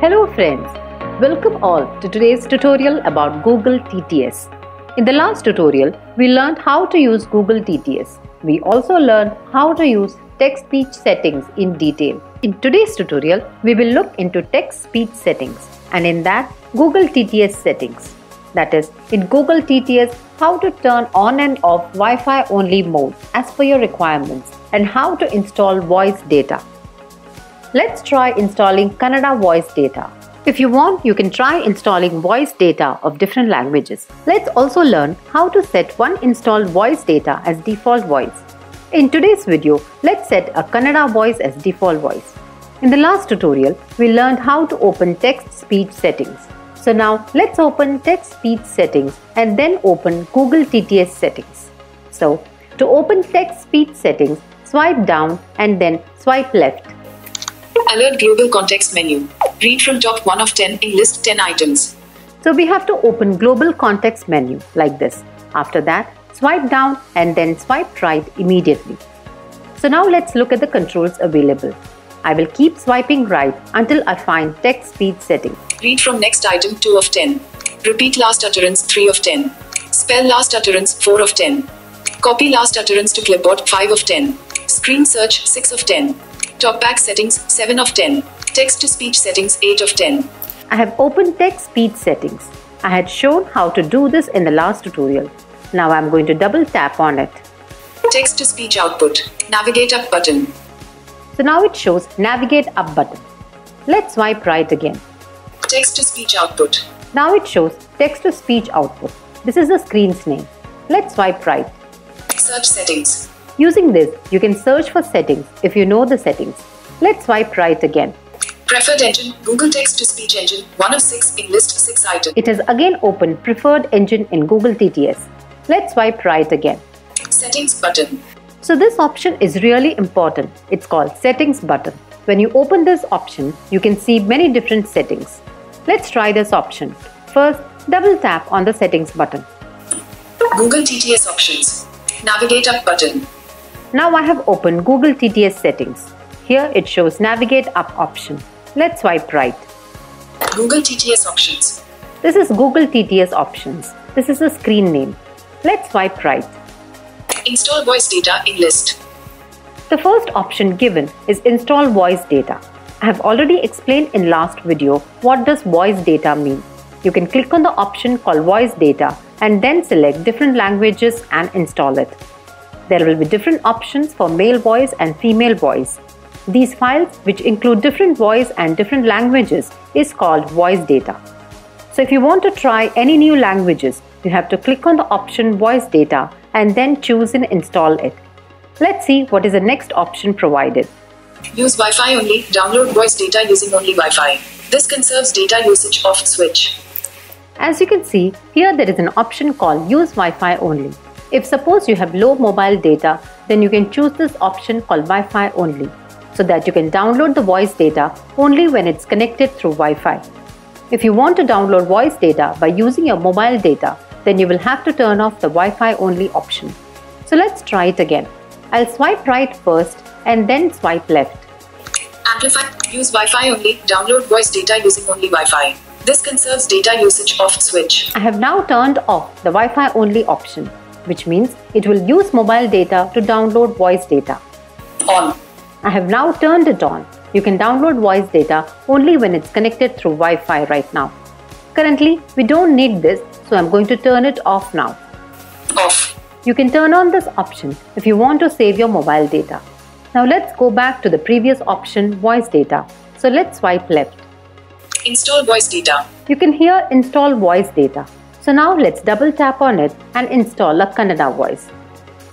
Hello friends, welcome all to today's tutorial about Google TTS. In the last tutorial, we learned how to use Google TTS. We also learned how to use text-speech settings in detail. In today's tutorial, we will look into text-speech settings and in that, Google TTS settings. That is, in Google TTS, how to turn on and off Wi-Fi only mode as per your requirements and how to install voice data. Let's try installing Kannada voice data. If you want, you can try installing voice data of different languages. Let's also learn how to set one installed voice data as default voice. In today's video, let's set a Kannada voice as default voice. In the last tutorial, we learned how to open text-speech settings. So now, let's open text-speech settings and then open Google TTS settings. So, to open text-speech settings, swipe down and then swipe left. Alert Global Context menu. Read from top 1 of 10 in list 10 items. So we have to open Global Context menu like this. After that, swipe down and then swipe right immediately. So now let's look at the controls available. I will keep swiping right until I find text-speech settings. Read from next item 2 of 10. Repeat last utterance 3 of 10. Spell last utterance 4 of 10. Copy last utterance to clipboard 5 of 10. Screen search 6 of 10. Talkback settings 7 of 10. Text-to-speech settings 8 of 10. I have opened text-speech settings. I had shown how to do this in the last tutorial. Now I am going to double tap on it. Text-to-speech output. Navigate up button. So now it shows Navigate Up button. Let's swipe right again. Text-to-speech output. Now it shows Text-to-speech output. This is the screen's name. Let's swipe right. Search settings. Using this, you can search for settings if you know the settings. Let's swipe right again. Preferred engine, Google Text-to-Speech engine, 1 of 6 in list 6 items. It has again opened Preferred engine in Google TTS. Let's swipe right again. Settings button. So this option is really important. It's called Settings button. When you open this option, you can see many different settings. Let's try this option. First, double tap on the Settings button. Google TTS options. Navigate up button. Now I have opened Google TTS settings. Here it shows Navigate Up option. Let's swipe right. Google TTS options. This is Google TTS options. This is the screen name. Let's swipe right. Install voice data in list. The first option given is Install voice data. I have already explained in last video what does voice data mean. You can click on the option called voice data and then select different languages and install it. There will be different options for male voice and female voice. These files, which include different voice and different languages, is called voice data. So if you want to try any new languages, you have to click on the option voice data and then choose and install it. Let's see what is the next option provided. Use Wi-Fi only. Download voice data using only Wi-Fi. This conserves data usage. Off switch. As you can see, here there is an option called Use Wi-Fi only. If suppose you have low mobile data, then you can choose this option called Wi-Fi only, so that you can download the voice data only when it's connected through Wi-Fi. If you want to download voice data by using your mobile data, then you will have to turn off the Wi-Fi only option. So let's try it again. I'll swipe right first and then swipe left. Amplify. Use Wi-Fi only. Download voice data using only Wi-Fi. This conserves data usage. Off switch. I have now turned off the Wi-Fi only option, which means it will use mobile data to download voice data. On. I have now turned it on. You can download voice data only when it's connected through Wi-Fi right now. Currently, we don't need this, so I'm going to turn it off now. Off. You can turn on this option if you want to save your mobile data. Now let's go back to the previous option, voice data. So let's swipe left. Install voice data. You can hear Install voice data. So now let's double tap on it and install a Kannada voice.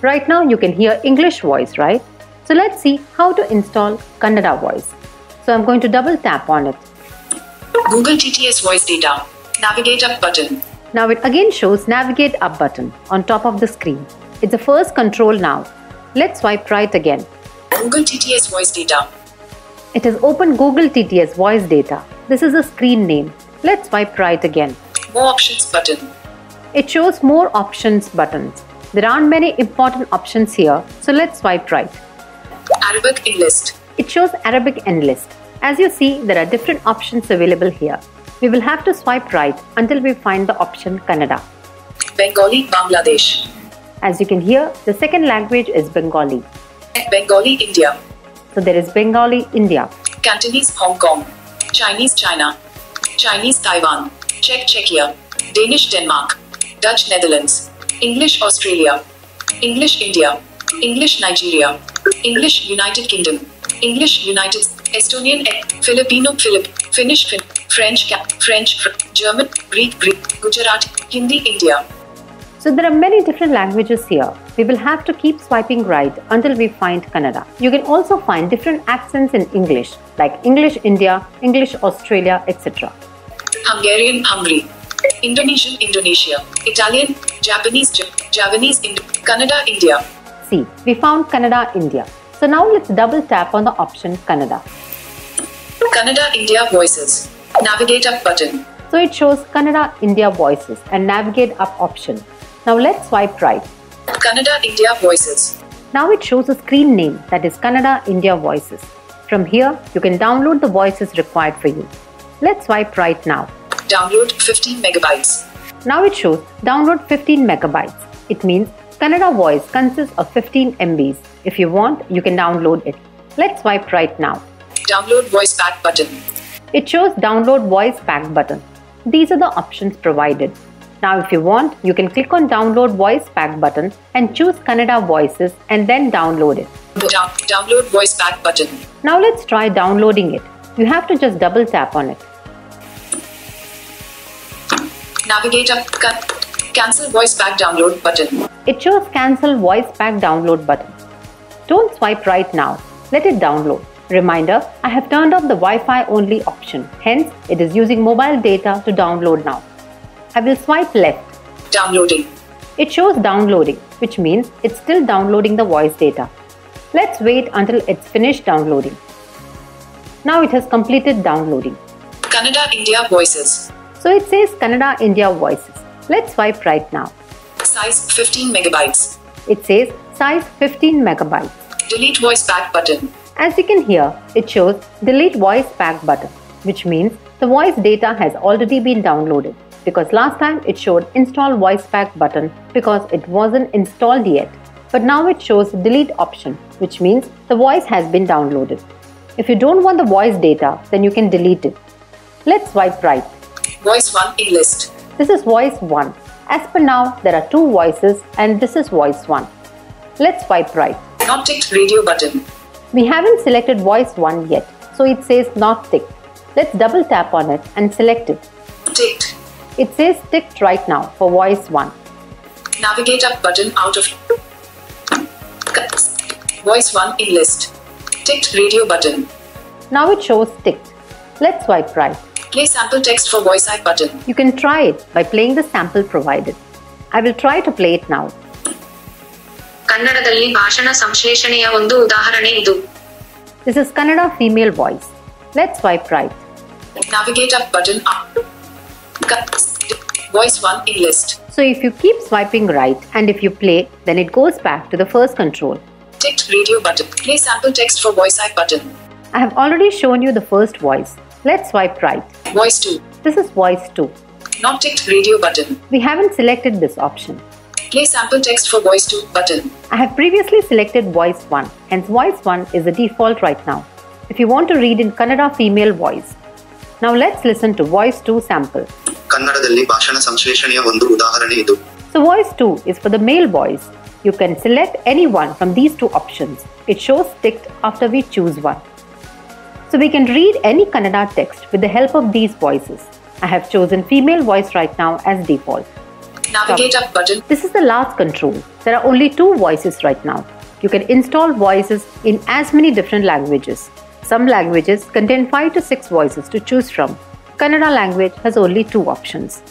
Right now you can hear English voice, right? So let's see how to install Kannada voice. So I'm going to double tap on it. Google TTS voice data. Navigate up button. Now it again shows Navigate Up button on top of the screen. It's the first control now. Let's swipe right again. Google TTS voice data. It has opened Google TTS voice data. This is the screen name. Let's swipe right again. More options button. It shows more options buttons. There aren't many important options here, so let's swipe right. Arabic in list. It shows Arabic in list. As you see, there are different options available here. We will have to swipe right until we find the option Kannada. Bengali, Bangladesh. As you can hear, the second language is Bengali. Bengali, India. So there is Bengali, India. Cantonese, Hong Kong. Chinese, China. Chinese, Taiwan. Czech, Czechia. Danish, Denmark. Dutch, Netherlands. English, Australia. English, India. English, Nigeria. English, United Kingdom. English, United Estonian, Filipino, Finnish, French, German, Greek, Gujarati, Hindi, India. So there are many different languages here. We will have to keep swiping right until we find Kannada. You can also find different accents in English, like English India, English Australia, etc. Hungarian, Hungary. Indonesian, Indonesia. Italian, Japanese, Kannada, India. See, we found Kannada, India. So now let's double tap on the option Kannada. Kannada, India Voices. Navigate up button. So it shows Kannada, India Voices and Navigate Up option. Now let's swipe right. Kannada, India Voices. Now it shows a screen name, that is Kannada, India Voices. From here, you can download the voices required for you. Let's swipe right now. Download 15 megabytes. Now it shows download 15 megabytes. It means Kannada voice consists of 15 MBs. If you want, you can download it. Let's swipe right now. Download voice pack button. It shows download voice pack button. These are the options provided. Now if you want, you can click on download voice pack button and choose Kannada voices and then download it. Download voice pack button. Now let's try downloading it. You have to just double tap on it. Navigate up. Cancel voice pack download button. It shows cancel voice pack download button. Don't swipe right now. Let it download. Reminder, I have turned off the Wi-Fi only option. Hence, it is using mobile data to download now. I will swipe left. Downloading. It shows downloading, which means it's still downloading the voice data. Let's wait until it's finished downloading. Now it has completed downloading. Kannada, India Voices. So it says Kannada, India Voices. Let's swipe right now. Size 15 megabytes. It says size 15 megabytes. Delete voice pack button. As you can hear, it shows delete voice pack button, which means the voice data has already been downloaded, because last time it showed install voice pack button because it wasn't installed yet. But now it shows delete option, which means the voice has been downloaded. If you don't want the voice data, then you can delete it. Let's swipe right. Voice 1 in list. This is voice 1. As per now, there are 2 voices and this is voice 1. Let's swipe right. Not ticked radio button. We haven't selected voice 1 yet, so it says not ticked. Let's double tap on it and select it. Ticked. It says ticked right now for voice 1. Navigate up button out of. Voice 1 in list. Ticked radio button. Now it shows ticked. Let's swipe right. Play sample text for voice I button. You can try it by playing the sample provided. I will try to play it now. ಕನ್ನಡದಲ್ಲಿ ಭಾಷಣ ಸಂಶ್ಲೇಷಣೆಯ ಒಂದು ಉದಾಹರಣೆ ಇದು. This is Kannada female voice. Let's swipe right. Navigate up button up. Voice 1 in list. So if you keep swiping right and if you play, then it goes back to the first control. Ticked radio button. Play sample text for voice I button. I have already shown you the first voice. Let's swipe right. Voice 2. This is voice 2. Not ticked radio button. We haven't selected this option. Play sample text for voice 2 button. I have previously selected voice 1, hence voice 1 is the default right now. If you want to read in Kannada female voice. Now let's listen to voice 2 sample. ಕನ್ನಡದಲ್ಲಿ ಭಾಷಣ ಸಂಶ್ಲೇಷಣೆಯ ಒಂದು ಉದಾಹರಣೆ ಇದು. So voice 2 is for the male voice. You can select any one from these 2 options. It shows ticked after we choose one. So we can read any Kannada text with the help of these voices. I have chosen female voice right now as default. Navigate up button. This is the last control. There are only 2 voices right now. You can install voices in as many different languages. Some languages contain 5 to 6 voices to choose from. Kannada language has only 2 options.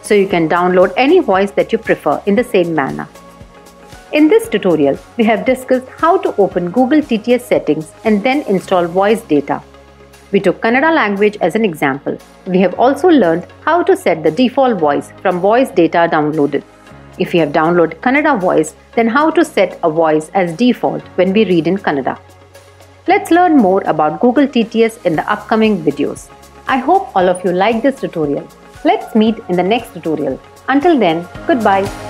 So you can download any voice that you prefer in the same manner. In this tutorial, we have discussed how to open Google TTS settings and then install voice data. We took Kannada language as an example. We have also learned how to set the default voice from voice data downloaded. If you have downloaded Kannada voice, then how to set a voice as default when we read in Kannada. Let's learn more about Google TTS in the upcoming videos. I hope all of you like this tutorial. Let's meet in the next tutorial. Until then, goodbye.